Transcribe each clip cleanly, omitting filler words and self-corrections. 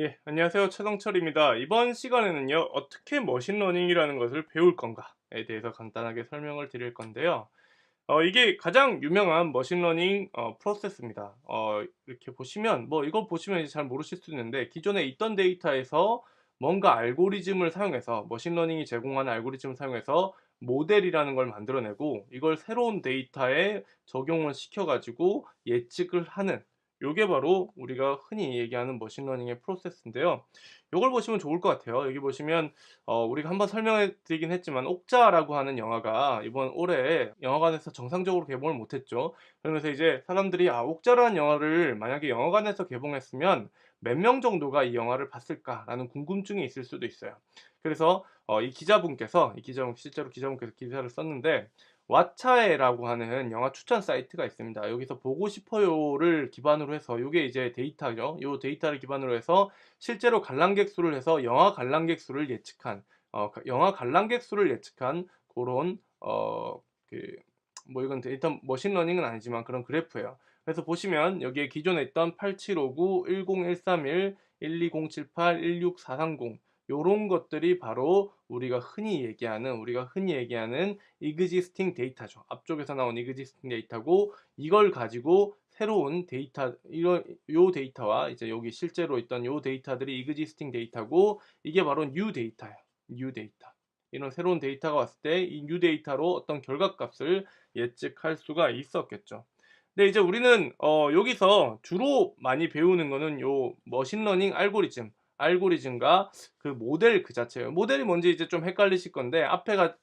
예, 안녕하세요. 최동철입니다. 이번 시간에는요, 어떻게 머신러닝이라는 것을 배울 건가에 대해서 간단하게 설명을 드릴 건데요. 이게 가장 유명한 머신러닝 프로세스입니다. 이렇게 보시면, 뭐, 이거 보시면 이제 잘 모르실 수 있는데, 기존에 있던 데이터에서 뭔가 알고리즘을 사용해서, 머신러닝이 제공하는 알고리즘을 사용해서 모델이라는 걸 만들어내고, 이걸 새로운 데이터에 적용을 시켜가지고 예측을 하는, 요게 바로 우리가 흔히 얘기하는 머신러닝의 프로세스인데요. 요걸 보시면 좋을 것 같아요. 여기 보시면 우리가 한번 설명해 드리긴 했지만 옥자라고 하는 영화가 이번 올해 영화관에서 정상적으로 개봉을 못했죠. 그러면서 이제 사람들이 옥자라는 영화를 만약에 영화관에서 개봉했으면 몇 명 정도가 이 영화를 봤을까라는 궁금증이 있을 수도 있어요. 그래서 이 기자분 실제로 기자분께서 기사를 썼는데 왓챠에라고 하는 영화 추천 사이트가 있습니다. 여기서 보고 싶어요를 기반으로 해서 이게 이제 데이터죠. 이 데이터를 기반으로 해서 실제로 관람객 수를 해서 영화 관람객 수를 예측한 영화 관람객 수를 예측한 그런 뭐 이건 데이터 머신러닝은 아니지만 그런 그래프예요. 그래서 보시면 여기에 기존에 있던 8759, 10131, 12078, 16430 요런 것들이 바로 우리가 흔히 얘기하는 existing 데이터죠. 앞쪽에서 나온 existing 데이터고 이걸 가지고 새로운 데이터 요 데이터와 이제 여기 실제로 있던 요 데이터들이 existing 데이터고 이게 바로 new 데이터예요. new 데이터. 이런 새로운 데이터가 왔을 때 이 new 데이터로 어떤 결과값을 예측할 수가 있었겠죠. 근데 이제 우리는 여기서 주로 많이 배우는 거는 요 머신러닝 알고리즘과 그 모델 그 자체예요. 모델이 뭔지 이제 좀 헷갈리실 건데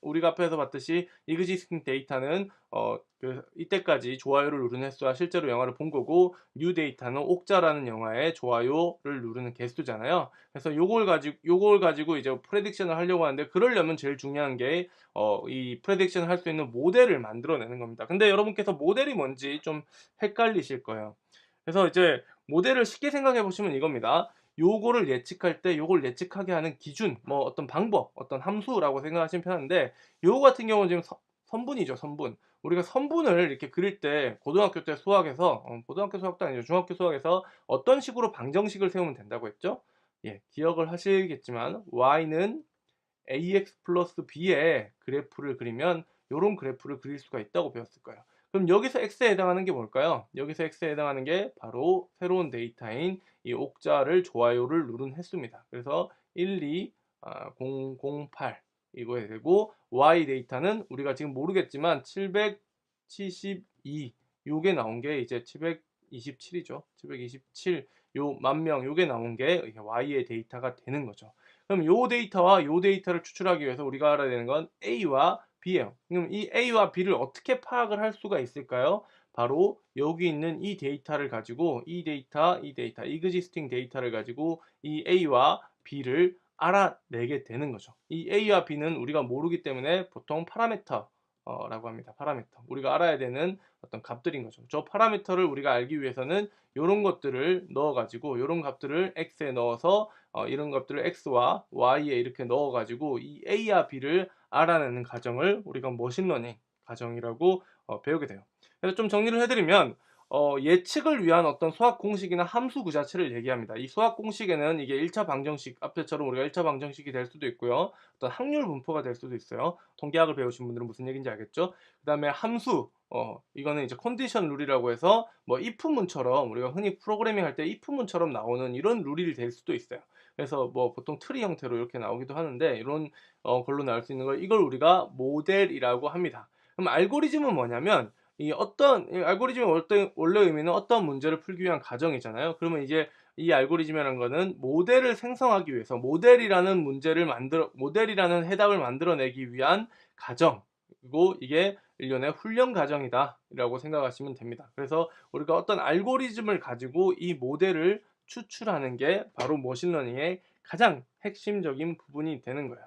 우리가 앞에서 봤듯이 existing 데이터는 이때까지 좋아요를 누른 횟수와 실제로 영화를 본 거고 뉴 데이터는 옥자라는 영화의 좋아요를 누르는 개수잖아요. 그래서 요걸 가지고 이제 프레딕션을 하려고 하는데 그러려면 제일 중요한 게 이 프레딕션을 할 수 있는 모델을 만들어내는 겁니다. 근데 여러분께서 모델이 뭔지 좀 헷갈리실 거예요. 그래서 이제 모델을 쉽게 생각해 보시면 이겁니다. 요거를 예측할 때 요걸 예측하게 하는 기준, 뭐 어떤 방법, 어떤 함수라고 생각하시면 편한데 요거 같은 경우는 지금 선분이죠, 선분. 우리가 선분을 이렇게 그릴 때 고등학교 때 수학에서 고등학교 수학도 아니죠. 중학교 수학에서 어떤 식으로 방정식을 세우면 된다고 했죠? 예, 기억을 하시겠지만 y는 ax 플러스 b의 그래프를 그리면 요런 그래프를 그릴 수가 있다고 배웠을 거예요. 그럼 여기서 x에 해당하는 게 뭘까요? 여기서 x에 해당하는 게 바로 새로운 데이터인 이 옥자를 좋아요를 누른 횟수입니다. 그래서 1, 2, 008 이거에 되고 y 데이터는 우리가 지금 모르겠지만 772 요게 나온 게 이제 727이죠. 727 요 만 명 요게 나온 게 y의 데이터가 되는 거죠. 그럼 요 데이터와 요 데이터를 추출하기 위해서 우리가 알아야 되는 건 A와 B예요. 그럼 이 A와 B를 어떻게 파악을 할 수가 있을까요? 바로 여기 있는 이 데이터를 가지고 이 데이터, existing 데이터를 가지고 이 A와 B를 알아내게 되는 거죠. 이 A와 B는 우리가 모르기 때문에 보통 파라미터라고 합니다. 파라미터. 우리가 알아야 되는 어떤 값들인 거죠. 저 파라미터를 우리가 알기 위해서는 이런 것들을 넣어가지고 이런 값들을 x에 넣어서 이런 것들을 x와 y에 이렇게 넣어가지고 이 a와 b를 알아내는 과정을 우리가 머신러닝 과정이라고 배우게 돼요. 그래서 좀 정리를 해드리면 예측을 위한 어떤 수학 공식이나 함수 그 자체를 얘기합니다. 이 수학 공식에는 이게 1차 방정식, 앞에처럼 우리가 1차 방정식이 될 수도 있고요. 어떤 확률 분포가 될 수도 있어요. 통계학을 배우신 분들은 무슨 얘기인지 알겠죠? 그 다음에 함수, 이거는 이제 컨디션 룰이라고 해서 뭐 if문처럼 우리가 흔히 프로그래밍 할 때 if문처럼 나오는 이런 룰이 될 수도 있어요. 그래서 뭐 보통 트리 형태로 이렇게 나오기도 하는데 이런 걸로 나올 수 있는 걸 이걸 우리가 모델이라고 합니다. 그럼 알고리즘은 뭐냐면 이 알고리즘의 원래 의미는 어떤 문제를 풀기 위한 과정이잖아요. 그러면 이제 이 알고리즘이라는 거는 모델을 생성하기 위해서 모델이라는 해답을 만들어내기 위한 과정이고 이게 일련의 훈련 과정이다라고 생각하시면 됩니다. 그래서 우리가 어떤 알고리즘을 가지고 이 모델을 추출하는 게 바로 머신러닝의 가장 핵심적인 부분이 되는 거예요.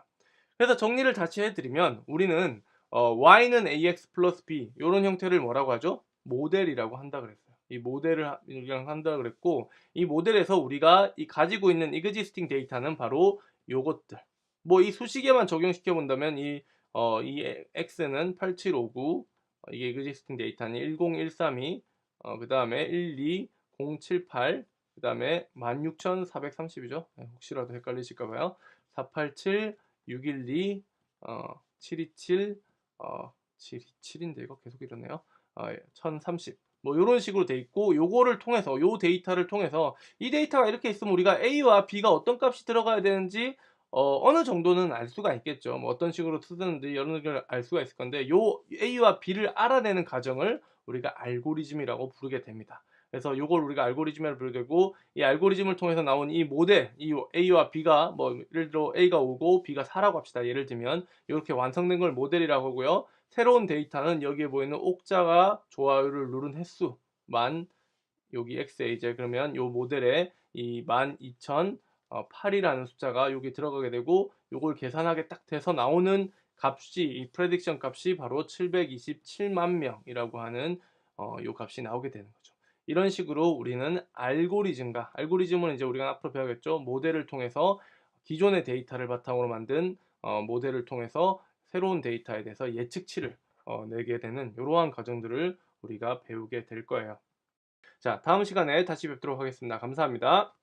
그래서 정리를 다시 해드리면 우리는 y는 ax 플러스 b 이런 형태를 뭐라고 하죠? 모델이라고 한다 그랬어요. 이 모델을 한다 그랬고 이 모델에서 우리가 가지고 있는 existing 데이터는 바로 요것들. 뭐 이 수식에만 적용시켜 본다면 이 x는 8759 이게 existing 데이터니 10132 그 다음에 12078 그 다음에 16,430이죠. 혹시라도 헷갈리실까 봐요. 487, 612, 727, 727인데 이거 계속 이러네요. 1030. 뭐 이런 식으로 돼 있고, 요거를 통해서, 요 데이터를 통해서 이 데이터가 이렇게 있으면 우리가 A와 B가 어떤 값이 들어가야 되는지 어느 정도는 알 수가 있겠죠. 뭐 어떤 식으로 쓰는지 여러 가지를 알 수가 있을 건데, 요 A와 B를 알아내는 과정을 우리가 알고리즘이라고 부르게 됩니다. 그래서 요걸 우리가 알고리즘이라고 부르게 되고, 이 알고리즘을 통해서 나온 이 모델, 이 A와 B가 뭐 예를 들어 A가 5고 B가 4라고 합시다. 예를 들면 이렇게 완성된 걸 모델이라고 하고요. 새로운 데이터는 여기에 보이는 옥자가 좋아요를 누른 횟수만, 여기 XAJ, 그러면 요 모델에 이 12,008이라는 숫자가 여기 들어가게 되고, 요걸 계산하게 딱 돼서 나오는 값이, 이 프레딕션 값이 바로 727만 명이라고 하는 요 값이 나오게 되는 거죠. 이런 식으로 우리는 알고리즘은 이제 우리가 앞으로 배우겠죠. 모델을 통해서, 기존의 데이터를 바탕으로 만든 모델을 통해서 새로운 데이터에 대해서 예측치를 내게 되는 이러한 과정들을 우리가 배우게 될 거예요. 자, 다음 시간에 다시 뵙도록 하겠습니다. 감사합니다.